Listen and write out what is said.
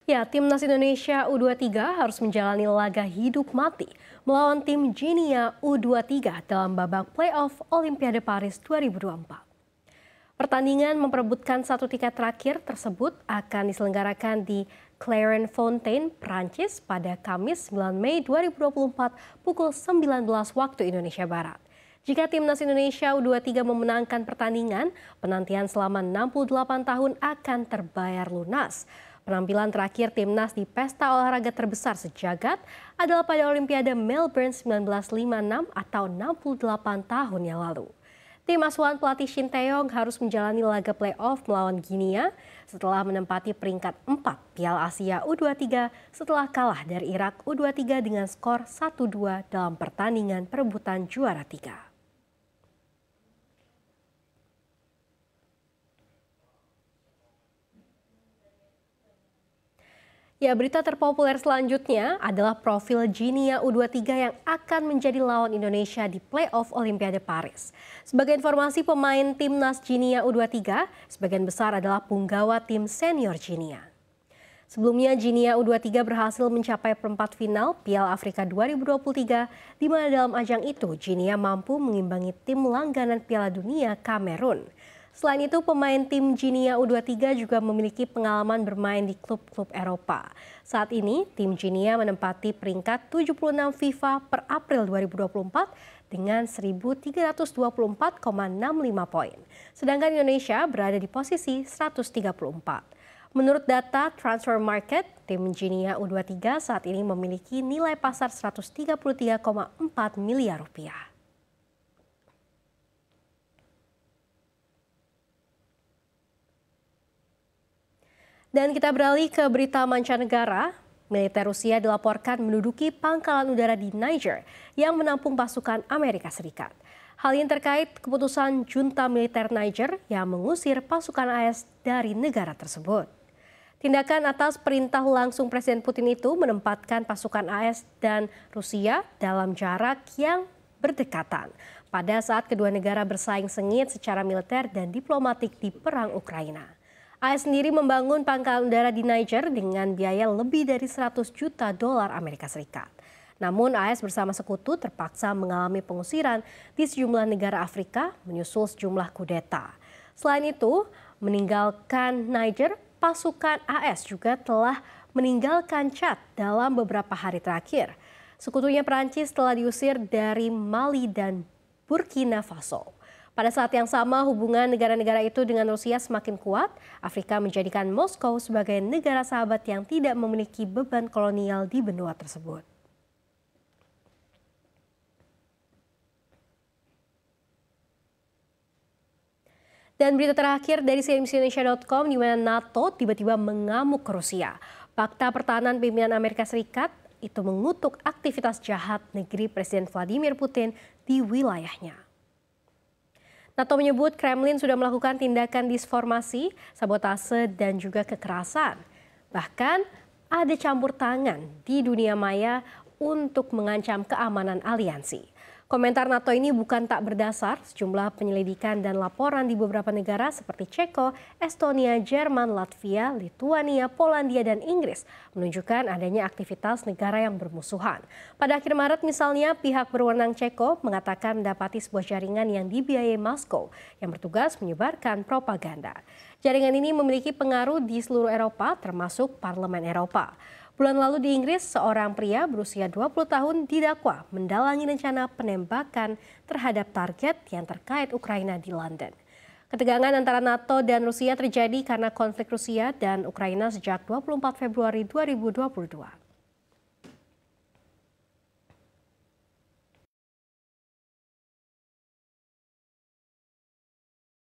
Ya, Timnas Indonesia U23 harus menjalani laga hidup mati melawan tim Ginia U23 dalam babak playoff Olimpiade Paris 2024. Pertandingan memperebutkan satu tiket terakhir tersebut akan diselenggarakan di Clairefontaine, Prancis pada Kamis 9 Mei 2024 pukul 19 waktu Indonesia Barat. Jika Timnas Indonesia U23 memenangkan pertandingan, penantian selama 68 tahun akan terbayar lunas. Penampilan terakhir Timnas di pesta olahraga terbesar sejagat adalah pada Olimpiade Melbourne 1956 atau 68 tahun yang lalu. Tim asuhan pelatih Shin Tae-yong harus menjalani laga playoff melawan Ginia setelah menempati peringkat 4 Piala Asia U23 setelah kalah dari Irak U23 dengan skor 1-2 dalam pertandingan perebutan juara 3. Ya, berita terpopuler selanjutnya adalah profil Ginia U23 yang akan menjadi lawan Indonesia di playoff Olimpiade Paris. Sebagai informasi, pemain timnas Ginia U23 sebagian besar adalah punggawa tim senior Ginia. Sebelumnya Ginia U23 berhasil mencapai perempat final Piala Afrika 2023, di mana dalam ajang itu Ginia mampu mengimbangi tim langganan Piala Dunia Kamerun. Selain itu, pemain tim Ginia U23 juga memiliki pengalaman bermain di klub-klub Eropa. Saat ini, tim Ginia menempati peringkat 76 FIFA per April 2024 dengan 1.324,65 poin. Sedangkan Indonesia berada di posisi 134. Menurut data Transfer Market, tim Ginia U23 saat ini memiliki nilai pasar 133,4 miliar rupiah. Dan kita beralih ke berita mancanegara. Militer Rusia dilaporkan menduduki pangkalan udara di Niger yang menampung pasukan Amerika Serikat. Hal ini terkait keputusan junta militer Niger yang mengusir pasukan AS dari negara tersebut. Tindakan atas perintah langsung Presiden Putin itu menempatkan pasukan AS dan Rusia dalam jarak yang berdekatan pada saat kedua negara bersaing sengit secara militer dan diplomatik di perang Ukraina. AS sendiri membangun pangkalan udara di Niger dengan biaya lebih dari 100 juta dolar Amerika Serikat. Namun AS bersama sekutu terpaksa mengalami pengusiran di sejumlah negara Afrika menyusul sejumlah kudeta. Selain itu, meninggalkan Niger, pasukan AS juga telah meninggalkan Chad dalam beberapa hari terakhir. Sekutunya Perancis telah diusir dari Mali dan Burkina Faso. Pada saat yang sama, hubungan negara-negara itu dengan Rusia semakin kuat. Afrika menjadikan Moskow sebagai negara sahabat yang tidak memiliki beban kolonial di benua tersebut. Dan berita terakhir dari cnbcindonesia.com, di mana NATO tiba-tiba mengamuk ke Rusia. Fakta pertahanan pimpinan Amerika Serikat itu mengutuk aktivitas jahat negeri Presiden Vladimir Putin di wilayahnya. NATO menyebut Kremlin sudah melakukan tindakan disformasi, sabotase, dan juga kekerasan. Bahkan ada campur tangan di dunia maya untuk mengancam keamanan aliansi. Komentar NATO ini bukan tak berdasar. Sejumlah penyelidikan dan laporan di beberapa negara seperti Ceko, Estonia, Jerman, Latvia, Lituania, Polandia, dan Inggris menunjukkan adanya aktivitas negara yang bermusuhan. Pada akhir Maret misalnya, pihak berwenang Ceko mengatakan mendapati sebuah jaringan yang dibiayai Moskow yang bertugas menyebarkan propaganda. Jaringan ini memiliki pengaruh di seluruh Eropa, termasuk Parlemen Eropa. Bulan lalu di Inggris, seorang pria berusia 20 tahun didakwa mendalangi rencana penembakan terhadap target yang terkait Ukraina di London. Ketegangan antara NATO dan Rusia terjadi karena konflik Rusia dan Ukraina sejak 24 Februari 2022.